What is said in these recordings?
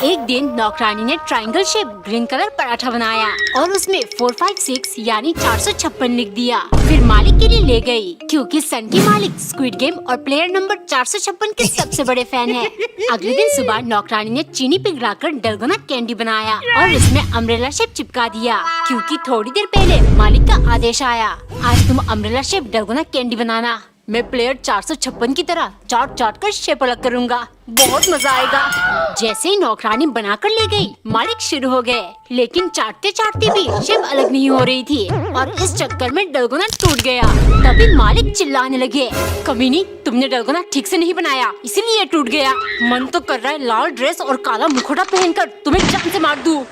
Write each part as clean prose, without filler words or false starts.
एक दिन नौकरानी ने triangle shape green colour paratha बनाया और उसमें 456 यानी 456 लिख दिया। फिर मालिक के लिए ले गई, क्योंकि सन की मालिक स्क्विड गेम और प्लेयर नंबर 456 के सबसे बड़े फैन है। अगले दिन सुबह नौकरानी ने चीनी पिघलाकर डलगोना कैंडी बनाया और उसमें अम्ब्रेला शेप चिपका दिया, क्योंकि थोड़ी देर पहले मालिक का आदेश आया, आज तुम अम्ब्रेला शेप डलगोना कैंडी बनाना। मैं प्लेयर 456 की तरह चाट चाट कर शेप अलग करूँगा, बहुत मजा आएगा। जैसे ही नौकरानी बनाकर ले गई, मालिक शुरू हो गए, लेकिन चाटते चाटते भी शेप अलग नहीं हो रही थी और इस चक्कर में डलगोना टूट गया। तभी मालिक चिल्लाने लगे, कमीनी, तुमने डलगोना ठीक से नहीं बनाया, इसीलिए टूट गया। मन तो कर रहा है लाल ड्रेस और काला मुखौटा पहनकर तुम्हें जान से मार दूं।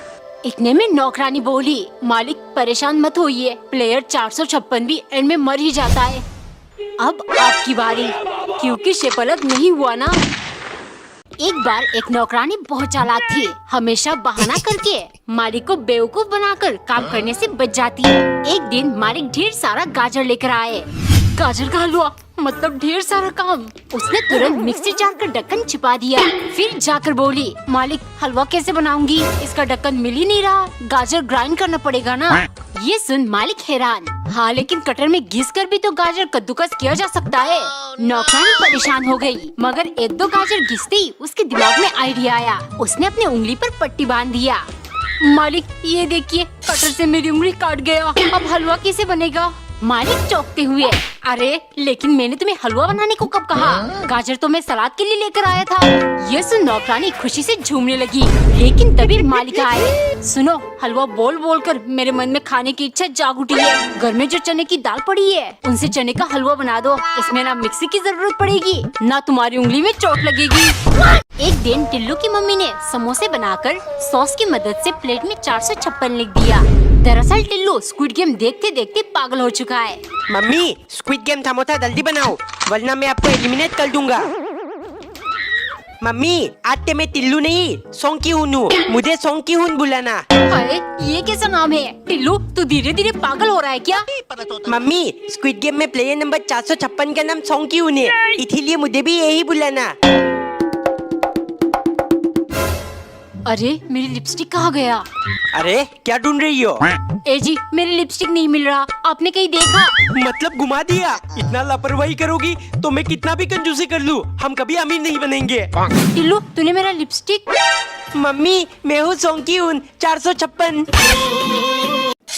इतने में नौकरानी बोली, मालिक परेशान मत होइए, प्लेयर 456 भी एंड में मर ही जाता है। अब आपकी बारी, क्योंकि शेप अलग नहीं हुआ ना। एक बार एक नौकरानी बहुत चालाक थी, हमेशा बहाना करके मालिक को बेवकूफ बनाकर काम करने से बच जाती है। एक दिन मालिक ढेर सारा गाजर लेकर आए। गाजर का हलवा मतलब ढेर सारा काम। उसने तुरंत मिक्सी जार का ढक्कन छिपा दिया, फिर जाकर बोली, मालिक हलवा कैसे बनाऊंगी, इसका ढक्कन मिल ही नहीं रहा, गाजर ग्राइंड करना पड़ेगा ना। ये सुन मालिक हैरान, हाँ लेकिन कटर में घिस कर भी तो गाजर कद्दूकस किया जा सकता है। नौकरानी परेशान हो गई, मगर एक दो गाजर घिसते ही उसके दिमाग में आइडिया आया। उसने अपनी उंगली पर पट्टी बांध दिया। मालिक ये देखिए, कटर से मेरी उंगली काट गया, अब हलवा कैसे बनेगा। मालिक चौंकते हुए, अरे लेकिन मैंने तुम्हें हलवा बनाने को कब कहा, गाजर तो मैं सलाद के लिए लेकर आया था। ये सुन नौकरानी खुशी से झूमने लगी, लेकिन तभी मालिक आए। सुनो, हलवा बोल बोल कर मेरे मन में खाने की इच्छा जाग उठी है। घर में जो चने की दाल पड़ी है, उनसे चने का हलवा बना दो, इसमें ना मिक्सी की जरूरत पड़ेगी, ना तुम्हारी उंगली में चोट लगेगी। एक दिन टिल्लू की मम्मी ने समोसे बनाकर सॉस की मदद से प्लेट में 456 लिख दिया। दरअसल टिल्लू स्क्विड गेम देखते देखते पागल हो चुका है। मम्मी, स्क्विड गेम थमो था, जल्दी बनाओ वरना मैं आपको एलिमिनेट कर दूंगा। मम्मी, आज मैं टिल्लू नहीं सोंग की हून हूँ, मुझे सोंग की हून बुलाना। अरे ये कैसा नाम है टिल्लू, तू धीरे धीरे पागल हो रहा है क्या। मम्मी, स्क्विड गेम में प्लेयर नंबर 456 का नाम सोंग की हून है, इसीलिए मुझे भी यही बुलाना। अरे मेरी लिपस्टिक कहाँ गया। अरे क्या ढूंढ रही हो। ए जी, मेरी लिपस्टिक नहीं मिल रहा, आपने कहीं देखा। मतलब घुमा दिया, इतना लापरवाही करोगी तो मैं कितना भी कंजूसी कर लूँ, हम कभी अमीर नहीं बनेंगे। टिल्लू तूने मेरा लिपस्टिक। मम्मी, मैं हूँ सोंग की हून 456।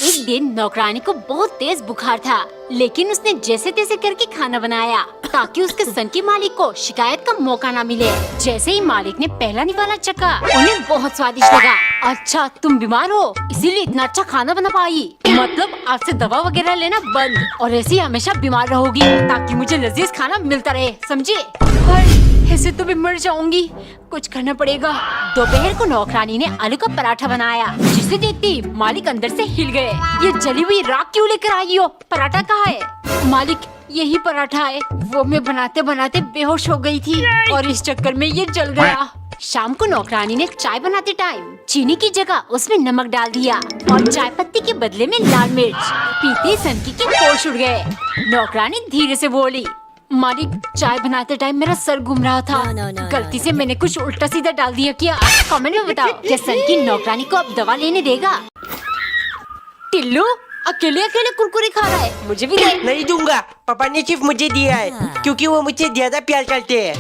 एक दिन नौकरानी को बहुत तेज बुखार था, लेकिन उसने जैसे तैसे करके खाना बनाया ताकि उसके सन की मालिक को शिकायत का मौका ना मिले। जैसे ही मालिक ने पहला निवाला चखा, उन्हें बहुत स्वादिष्ट लगा। अच्छा तुम बीमार हो इसीलिए इतना अच्छा खाना बना पाई, मतलब आज से दवा वगैरह लेना बंद और ऐसे ही हमेशा बीमार रहोगी ताकि मुझे लजीज खाना मिलता रहे, समझे। ऐसे तो मैं मर जाऊंगी, कुछ करना पड़ेगा। दोपहर को नौकरानी ने आलू का पराठा बनाया, जिसे देखते ही मालिक अंदर से हिल गए। ये जली हुई राख क्यों लेकर आई हो, पराठा कहाँ है। मालिक यही पराठा है, वो मैं बनाते बनाते बेहोश हो गई थी और इस चक्कर में ये जल गया। शाम को नौकरानी ने चाय बनाते टाइम चीनी की जगह उसमें नमक डाल दिया और चाय पत्ती के बदले में लाल मिर्च। पीते ही सनकी के होश उड़ गए। नौकरानी धीरे से बोली, मालिक चाय बनाते टाइम मेरा सर घूम रहा था, गलती से मैंने कुछ उल्टा सीधा डाल दिया क्या। कमेंट में बताओ, क्या सनकी नौकरानी को अब दवा लेने देगा। टिल्लू अकेले अकेले कुरकुरे खा रहा है, मुझे भी दे। नहीं दूंगा, पापा ने सिर्फ मुझे दिया है, क्योंकि वो मुझे ज्यादा प्यार करते हैं।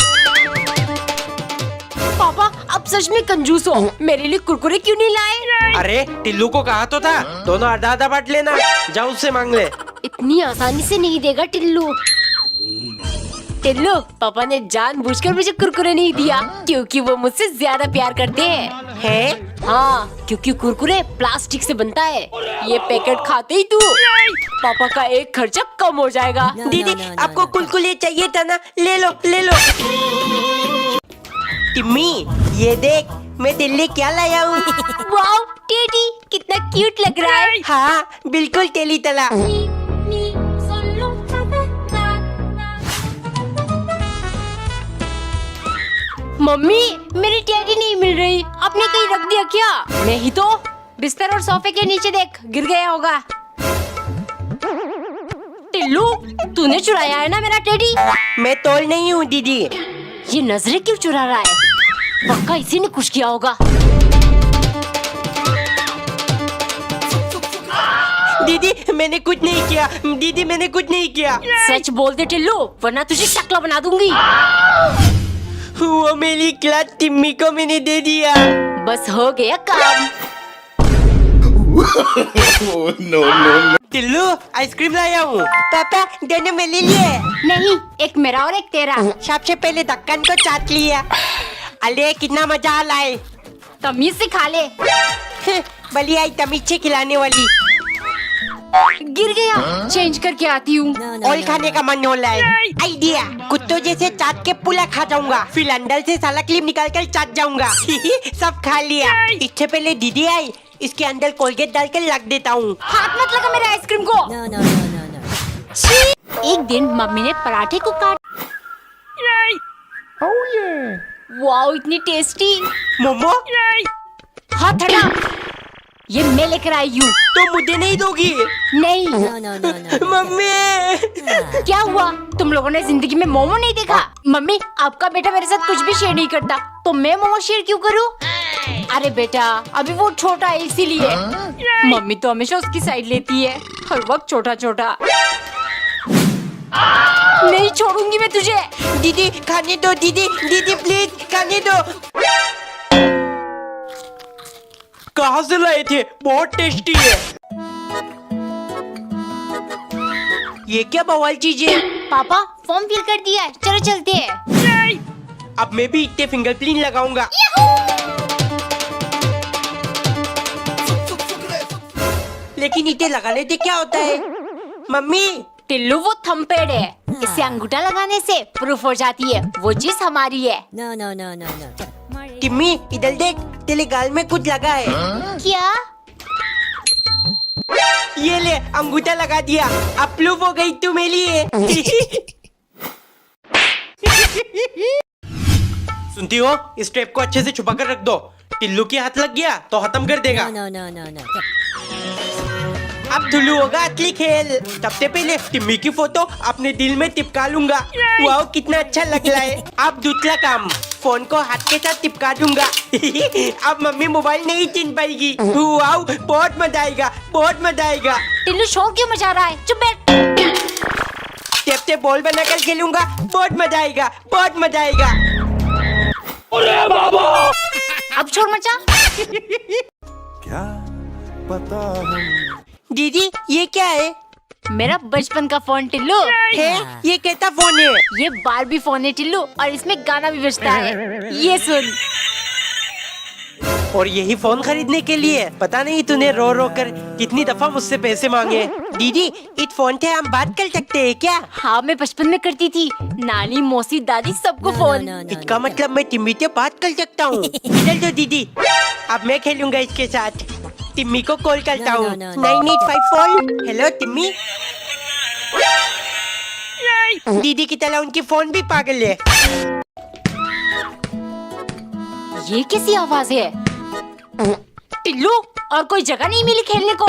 पापा अब सच में कंजूस हो, मेरे लिए कुरकुरे क्यों नहीं लाए। अरे टिल्लू को कहा तो था, दोनों आधा आधा बांट लेना, जाओ उससे मांग ले। इतनी आसानी से नहीं देगा टिल्लू। टिल्लू पापा ने जानबूझकर मुझे कुरकुरे नहीं दिया, क्योंकि वो मुझसे ज्यादा प्यार करते हैं। हाँ, क्योंकि कुरकुरे प्लास्टिक से बनता है, ये पैकेट खाते ही तू पापा का एक खर्चा कम हो जाएगा। दीदी आपको कुलकुले चाहिए था ना, ले लो ले लो। टिम्मी ये देख, मैं दिल्ली क्या लाया हूँ। वाओ टेडी, कितना क्यूट लग रहा है। हाँ बिल्कुल टेली तला। मम्मी मेरी टेडी नहीं मिल रही, आपने कहीं रख दिया क्या। नहीं तो, बिस्तर और सोफे के नीचे देख, गिर गया होगा। टिल्लू तूने चुराया है ना मेरा टेडी। मैं तोल नहीं हूँ दीदी। ये नजरें क्यों चुरा रहा है। पक्का इसी ने कुछ किया होगा। दीदी मैंने कुछ नहीं किया, दीदी मैंने कुछ नहीं किया। सच बोल दे टिल्लू, वरना तुझे शक्ला बना दूंगी। वो मेरी क्लच टिम्मी को मैंने दे दिया। बस हो गया काम। टिल्लू आइसक्रीम लाया हूँ। पापा दोनों मेरे लिए। नहीं, एक मेरा और एक तेरा। सबसे पहले ढक्कन को चाट लिया। अरे कितना मजा आ रहा है। तमीज से खा ले। बली आई तमीज से खिलाने वाली। गिर गया, चेंज करके आती हूँ। ऑयल खाने का मन हो रहा है। आइडिया, कुत्तों जैसे चाट के पूरा खा जाऊंगा, फिर अंदर से साला क्लिप निकाल कर चाट जाऊंगा। सब खा लिया। इससे पहले दीदी आई, इसके अंदर कोलगेट डाल कर रख देता हूँ। हाथ मत लगा मेरे आइसक्रीम को। छी! एक दिन मम्मी ने पराठे को काट। वाओ, इतनी टेस्टी। मोमो हाथ हटा, ये मैं लेकर आई हूँ। तो मुझे नहीं दोगी? नहीं। मम्मी क्या हुआ, तुम लोगों ने जिंदगी में मोमो नहीं देखा? मम्मी, आपका बेटा मेरे साथ कुछ भी शेयर नहीं करता, तो मैं मोमो शेयर क्यों करूँ? अरे बेटा, अभी वो छोटा है इसीलिए। मम्मी तो हमेशा उसकी साइड लेती है, हर वक्त छोटा छोटा। नहीं छोड़ूंगी मैं तुझे। दीदी खाने दो, दीदी दीदी प्लीज खाने दो। कहाँ से लाए थे? बहुत टेस्टी है। ये क्या बवाल चीज है? पापा फॉर्म फिल कर दिया है, चलो चलते हैं। अब मैं भी इतने फिंगरप्रिंट लगाऊंगा। लेकिन इतने लगाने से क्या होता है? मम्मी टिल्लू वो थंबप्रिंट है, इसे अंगूठा लगाने से प्रूफ हो जाती है वो चीज हमारी है। No. टिम्मी इधर देख, तेरे गाल में कुछ लगा है। क्या? ये ले अंगूठा लगा दिया, अब प्रूफ हो गई तू मेरी है। सुनती हो? इस टेप को अच्छे से छुपा कर रख दो, टिल्लू के हाथ लग गया तो खत्म कर देगा। No. अब धुलू होगा असली खेल। सबसे पहले टिम्मी की फोटो अपने दिल में चिपका लूंगा। वाह कितना अच्छा लग रहा है। अब दूसरा काम, फोन को हाथ के साथ चिपका दूंगा। अब मम्मी मोबाइल नहीं चिन पाएगी। वाह बहुत मजा आएगा, बहुत मजा आएगा। टिल्लू शोर क्यों मचा रहा है? चुप बैठ। टेप से बॉल बनाकर खेलूंगा, बहुत मजा आएगा, बहुत मजा आएगा। अब शोर मचा। क्या पता हम दीदी ये क्या है? मेरा बचपन का फोन टिल्लू है? ये कैसा फोन है? ये बारबी फोन है टिल्लू, और इसमें गाना भी बजता है, ये सुन। और यही फोन खरीदने के लिए पता नहीं तूने रो रो कर कितनी दफा मुझसे पैसे मांगे। दीदी इस फोन से हम बात कर सकते हैं क्या? हाँ, मैं बचपन में करती थी, नानी मौसी दादी सबको फोन। इसका मतलब मैं टिम्मी से बात कर सकता हूँ। इधर दो दीदी, अब मैं खेलूंगा इसके साथ। टिम्मी को कॉल करता हूँ। 9854। हेलो टिम्मी। दीदी की तरह उनकी फोन भी पागल है। ये कैसी आवाज है? टिल्लू, और कोई जगह नहीं मिली खेलने को।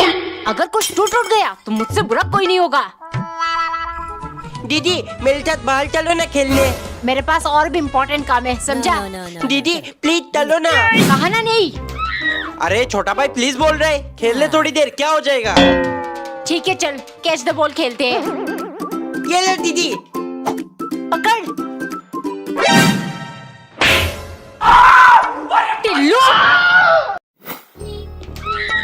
अगर कुछ टूट गया तो मुझसे बुरा कोई नहीं होगा। दीदी मेरे साथ बाहर चलो ना खेलने। मेरे पास और भी इम्पोर्टेंट काम है, समझा? No. दीदी प्लीज चलो ना। कहा ना नहीं। अरे छोटा भाई प्लीज बोल रहे, खेल ले थोड़ी देर, क्या हो जाएगा? ठीक है चल, कैच द बॉल खेलते हैं। ये लो दीदी। पकड़। टिल्लू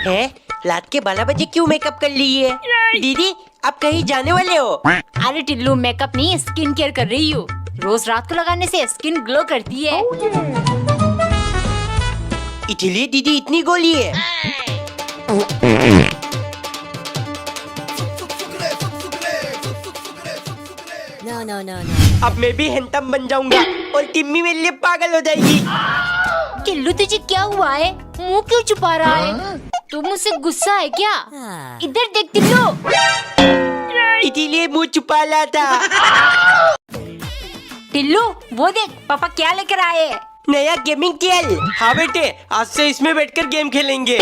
है रात के 12 बजे क्यों मेकअप कर ली है? दीदी आप कहीं जाने वाले हो? अरे टिल्लू, मेकअप नहीं, स्किन केयर कर रही हूँ। रोज रात को लगाने से स्किन ग्लो करती है। इसलिए दीदी इतनी गोली है। No. अब मैं भी हैंडसम बन जाऊंगा और टिम्मी मेरे लिए पागल हो जाएगी। टिल्लू तुझे क्या हुआ है? मुंह क्यों छुपा रहा है? तू मुझसे गुस्सा है क्या? इधर देख टिल्लू। इसीलिए मुंह छुपा ला था। टिल्लू वो देख, पापा क्या लेकर आए हैं। नया गेमिंग टेल। हाँ बेटे, आज से इसमें बैठकर गेम खेलेंगे।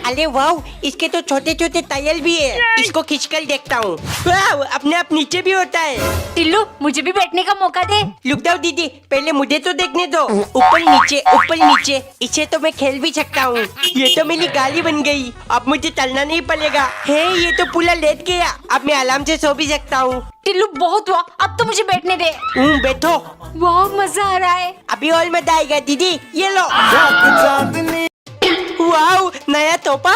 अरे वाह, इसके तो छोटे छोटे टायल भी है। इसको खींचकर देखता हूँ। वाह, अपने आप नीचे भी होता है। टिल्लू मुझे भी बैठने का मौका दे। रुक जाओ दीदी, पहले मुझे तो देखने दो। ऊपर नीचे, इसे तो मैं खेल भी सकता हूँ। ये तो मेरी गाली बन गई। अब मुझे चलना नहीं पड़ेगा। हे, ये तो पूरा लेट गया। अब मैं आराम से सो भी सकता हूँ। टिल्लू बहुत हुआ, अब तो मुझे बैठने दे। बैठो। वाह मजा आ रहा है। अभी और मजा आएगा दीदी, ये लो। वाह, नया तोहफा।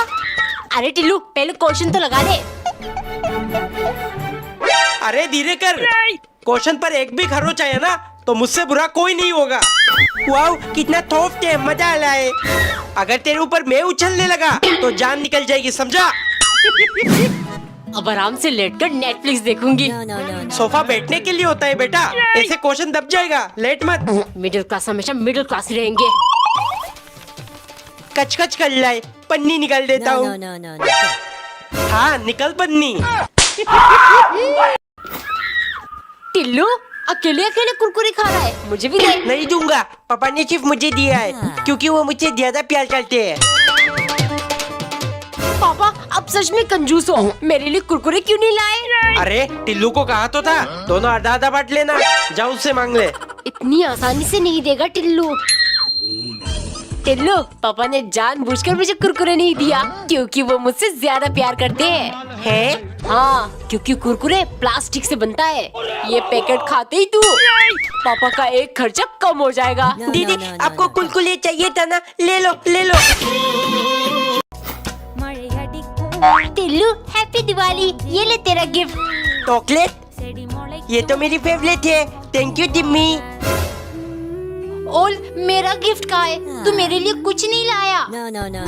अरे टिल्लू पहले क्वेश्चन तो लगा दे। अरे धीरे कर, क्वेश्चन पर एक भी खरोच आया ना तो मुझसे बुरा कोई नहीं होगा। वाह, कितना तोफ थे, मजा आ रहा है। अगर तेरे ऊपर मैं उछलने लगा तो जान निकल जाएगी, समझा? अब आराम से लेटकर नेटफ्लिक्स देखूंगी। No, no, no, no. Sofa बैठने के लिए होता है बेटा, ऐसे क्वेश्चन दब जाएगा, लेट मत। मिडिल क्लास हमेशा मिडिल क्लास ही रहेंगे। कच कर रहा है, पन्नी निकाल देता No, हूँ। no, no, no, no. हाँ, निकल पन्नी। टिल्लू अकेले अकेले कुरकुरे खा रहा है, मुझे भी दे। नहीं दूंगा, पापा ने सिर्फ मुझे दिया है क्योंकि वो मुझसे ज्यादा प्यार करते हैं। पापा अब सच में कंजूस हो, मेरे लिए कुरकुरे क्यों नहीं लाए? अरे टिल्लू को कहा तो था, दोनों आधा आधा बांट लेना। जाओ उससे मांग ले। इतनी आसानी से नहीं देगा टिल्लू। टिल्लू पापा ने जानबूझकर मुझे कुरकुरे नहीं दिया क्योंकि वो मुझसे ज्यादा प्यार करते हैं। हैं? हाँ, क्योंकि कुरकुरे प्लास्टिक से बनता है। ये पैकेट खाते ही तू पापा का एक खर्चा कम हो जाएगा। No, दीदी, no, no, no, आपको no. कुलकुले चाहिए था ना, ले लो ले लो। टिल्लू हैप्पी दिवाली, ये ले तेरा गिफ्ट। चॉकलेट? ये तो मेरी फेवरेट है। Thank you Timmy. ओल मेरा गिफ्ट कहाँ है? तू मेरे लिए कुछ नहीं लाया। No, no, no.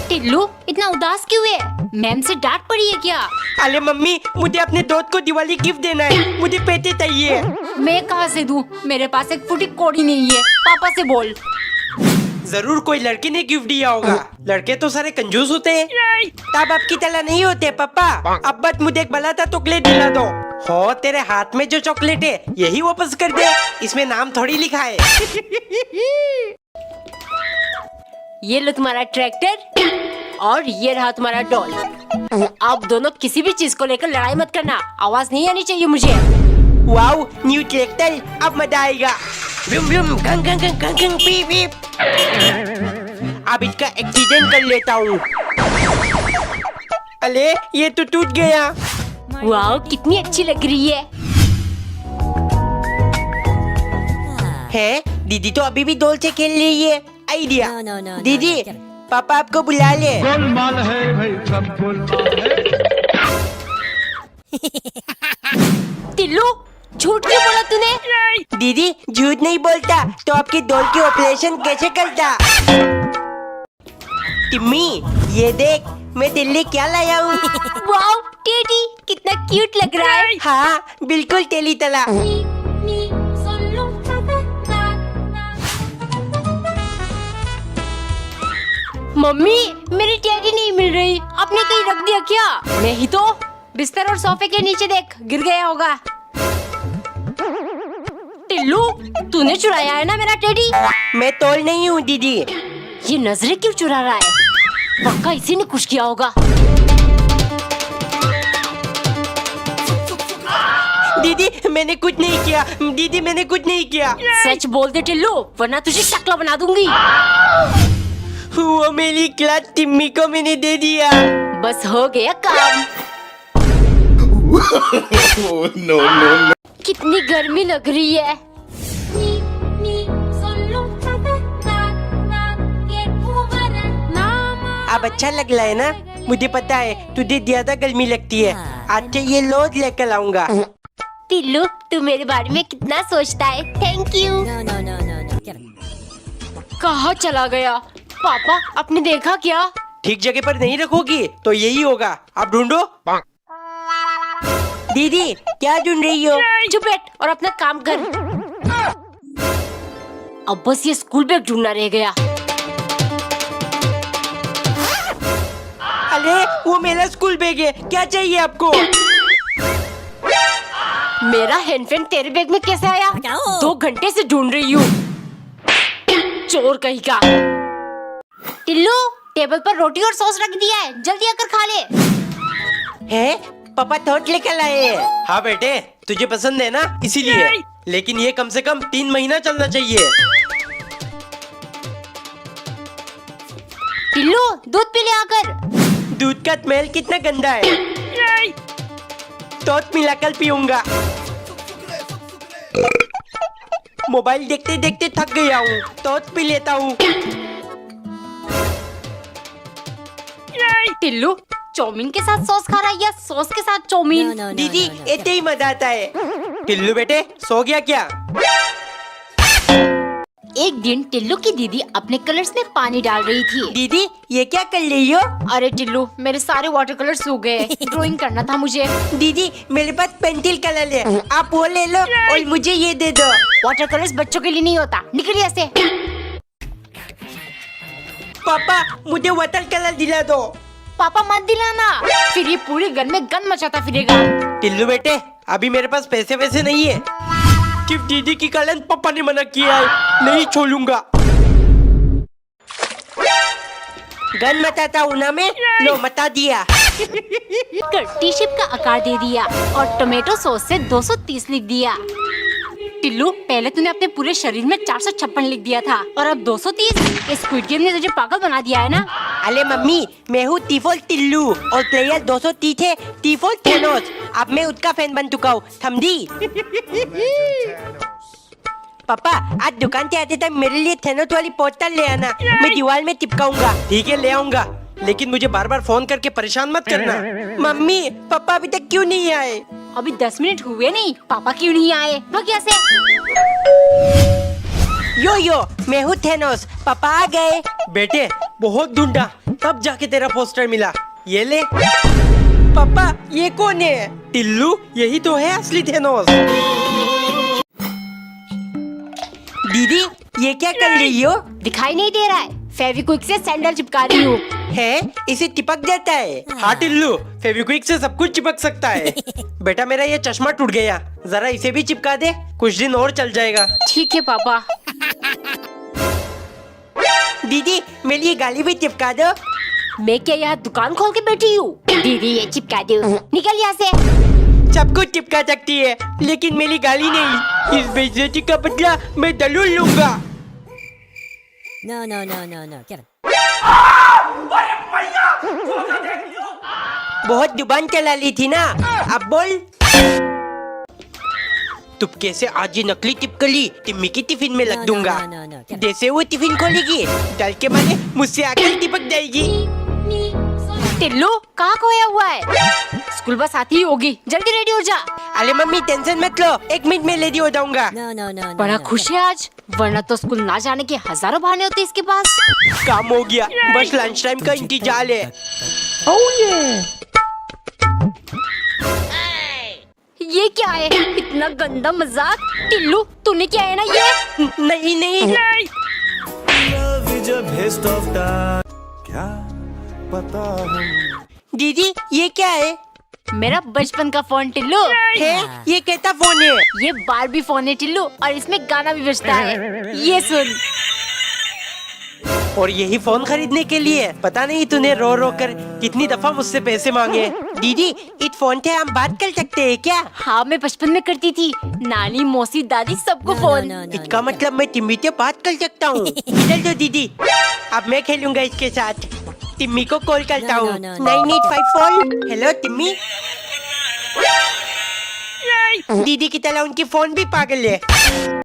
टिल्लू इतना उदास क्यों है? मैम से डांट पड़ी है क्या? अरे मम्मी, मुझे अपने दोस्त को दिवाली गिफ्ट देना है, मुझे पैसे चाहिए। मैं कहाँ से दूँ? मेरे पास एक फुटी कौड़ी नहीं है। पापा से बोल। जरूर कोई लड़की ने गिफ्ट दिया होगा, लड़के तो सारे कंजूस होते हैं। तब आपकी तरह नहीं होते पापा। अब बस मुझे एक भला था चॉकलेट दिला दो। हो, तेरे हाथ में जो चॉकलेट है यही वापस कर दे, इसमें नाम थोड़ी लिखा है। ये लो तुम्हारा ट्रैक्टर और ये रहा तुम्हारा डॉल। आप दोनों किसी भी चीज को लेकर लड़ाई मत करना, आवाज नहीं आनी चाहिए मुझे। वाओ, न्यू ट्रैक्टर, अब मजा आएगा। व्युम व्युम, गंग गंग गंग गंग गंग, पीप पीप। अब इसका एक्सीडेंट कर लेता हूँ। अरे ये तो टूट गया। वाह कितनी अच्छी लग रही है। है, दीदी तो अभी भी डॉल से खेल रही है। Idea. No, no, no, no, दीदी, no. पापा आपको बुला ले। गोलमाल है भाई, सब गोलमाल है। टिल्लू झूठ क्यों बोला तूने? दीदी झूठ नहीं बोलता तो आपकी डॉल की ऑपरेशन कैसे करता? टिम्मी, ये देख, मैं दिल्ली क्या लाया हूँ। वाह टेडी कितना क्यूट लग रहा है। हाँ, बिल्कुल टेली तला। मम्मी मेरी टेडी नहीं मिल रही, आपने कहीं रख दिया क्या? नहीं तो बिस्तर और सोफे के नीचे देख, गिर गया होगा। टिल्लू तूने चुराया है ना मेरा टेडी? मैं तोल नहीं हूँ दीदी। ये नजरें क्यों चुरा रहा है? पक्का इसी ने कुछ किया होगा। दीदी मैंने कुछ नहीं किया। दीदी मैंने कुछ नहीं किया। सच बोल दे टिल्लू, वरना तुझे शक्ल बना दूंगी। वो मेरी क्लास टिम्मी को मैंने दे दिया। बस हो गया काम। कितनी गर्मी लग रही है। अब अच्छा लग रहा है ना? मुझे पता है तुझे ज्यादा गर्मी लगती है। आज से ये लोज लेकर आऊंगा। टिल्लू तू मेरे बारे में कितना सोचता है। Thank you. No, no, no, no, no. Get it. कहाँ चला गया? पापा आपने देखा क्या? ठीक जगह पर नहीं रखोगी तो यही होगा, आप ढूंढो। दीदी क्या ढूंढ रही हो? चुप बैठ और अपना काम कर। अब बस ये स्कूल बैग ढूंढना रह गया। अरे वो मेरा स्कूल बैग है, क्या चाहिए आपको? मेरा हैंडफैन तेरे बैग में कैसे आया? हटाओ। 2 घंटे से ढूंढ रही हूँ। चोर कहीं का। टिल्लू, टेबल पर रोटी और सॉस रख दिया है, जल्दी आकर खा ले। है पापा थोट लेकर आए हैं। हाँ बेटे, तुझे पसंद है ना, इसीलिए। लेकिन ये कम से कम 3 महीना चलना चाहिए। टिल्लू, दूध पी ले आकर। दूध का स्मेल कितना गंदा है। तोत मिलाकर पीऊंगा। मोबाइल देखते देखते थक गया हूँ, तोत पी लेता हूँ। टिल्लू, चाउमीन के साथ सॉस खा रहा है या सॉस के साथ चाउमीन? No, no, no, दीदी no, no. ऐसे ही मजा आता है। टिल्लू बेटे, सो गया क्या? एक दिन टिल्लू की दीदी अपने कलर्स में पानी डाल रही थी। दीदी ये क्या कर रही हो? अरे टिल्लू, मेरे सारे वाटर कलर सूख गए। ड्राइंग करना था मुझे। दीदी मेरे पास पेंसिल कलर है, आप वो ले लो और मुझे ये दे दो। वाटर कलर्स बच्चों के लिए नहीं होता, निकलिए ऐसे। पापा मुझे वाटर कलर दिला दो। पापा मत दिलाना, फिर ये पूरे घर में गंद मचाता फिरेगा। टिल्लू बेटे, अभी मेरे पास पैसे वैसे नहीं है। सिर्फ दीदी की कलर पापा ने मना किया है, नहीं छोड़ूंगा। गन मचाता हूँ ना मैं, लो मचा दिया। टी शेप का आकार दे दिया और टोमेटो सॉस से 230 लिख दिया। टिल्लू, पहले तूने अपने पूरे शरीर में 456 लिख दिया था और अब 230। ये स्क्विड गेम ने तुझे पागल बना दिया है ना। अरे मम्मी, मैं हूँ टिफोल टिल्लू और प्लेयर 230 है टिफोल थेनोस। अब मैं उसका फैन बन चुका हूँ, समझी? पापा आज दुकान से आते टाइम मेरे लिए थेनोस वाली पोस्टर ले आना, मैं दीवार में चिपकाऊंगा। ठीक है, ले आऊंगा, लेकिन मुझे बार बार फोन करके परेशान मत करना। मम्मी पापा अभी तक क्यों नहीं आए? अभी 10 मिनट हुए नहीं, पापा क्यों नहीं आए? भाग यहाँ से। यो मैं हूँ थेनोस, पापा आ गए। बेटे, बहुत ढूंढा तब जाके तेरा पोस्टर मिला। ये ले। पापा ये कौन है? टिल्लू, यही तो है असली थेनोस। दीदी ये क्या कर रही हो? दिखाई नहीं दे रहा है, फेविक्विक से सैंडल चिपका रही हूँ। है इसे चिपक जाता है। हाँ टिल्लू, फेविक्विक से सब कुछ चिपक सकता है। बेटा, मेरा ये चश्मा टूट गया, जरा इसे भी चिपका दे, कुछ दिन और चल जाएगा। ठीक है पापा। दीदी मेरी ये गाली भी चिपका दो। मैं क्या यहाँ दुकान खोल के बैठी हूँ? दीदी ये चिपका दो, निकल यहाँ से। सब कुछ चिपका सकती है, लेकिन मेरी गाली नहीं। इस बेइज्जती का बदला मैं जरूर लूंगा। No, no, no, no, no. Get him. बहुत जुबान चला ली थी ना, अब बोल। तुम कैसे आज ये नकली टिपकली टिम्मी की टिफिन में लग दूंगा। No. जैसे वो टिफिन खोलेगी, डल के मारे मुझसे आकर चिपक जाएगी। टिल्लू, कहाँ खोया हुआ है? स्कूल बस आती ही होगी, जल्दी रेडी हो जा। अरे मम्मी टेंशन मत लो, 1 मिनट में रेडी हो जाऊंगा। No. बड़ा खुश है आज, वरना तो स्कूल ना जाने के हजारों बहाने होते इसके पास। काम हो गया, बस लंच टाइम का इंतजार है। ये क्या है, इतना गंदा मजाक? टिल्लू, तूने क्या है ना ये? नहीं क्या पता हम दीदी ये क्या है? मेरा बचपन का फोन टिल्लू। है ये कैसा फोन है? ये बारबी फोन है टिल्लू, और इसमें गाना भी बजता है, ये सुन। और यही फोन खरीदने के लिए पता नहीं तूने रो रो कर कितनी दफा मुझसे पैसे मांगे। दीदी इस फोन से हम बात कर सकते हैं क्या? हाँ, मैं बचपन में करती थी, नानी मौसी दादी सबको फोन। इसका मतलब मैं टिम्मी से बात कर सकता हूँ। इधर दो दीदी, अब मैं खेलूंगा इसके साथ। टिम्मी को कॉल करता हूँ। 9854। हेलो टिम्मी। दीदी की तरह उनकी फोन भी पागल है।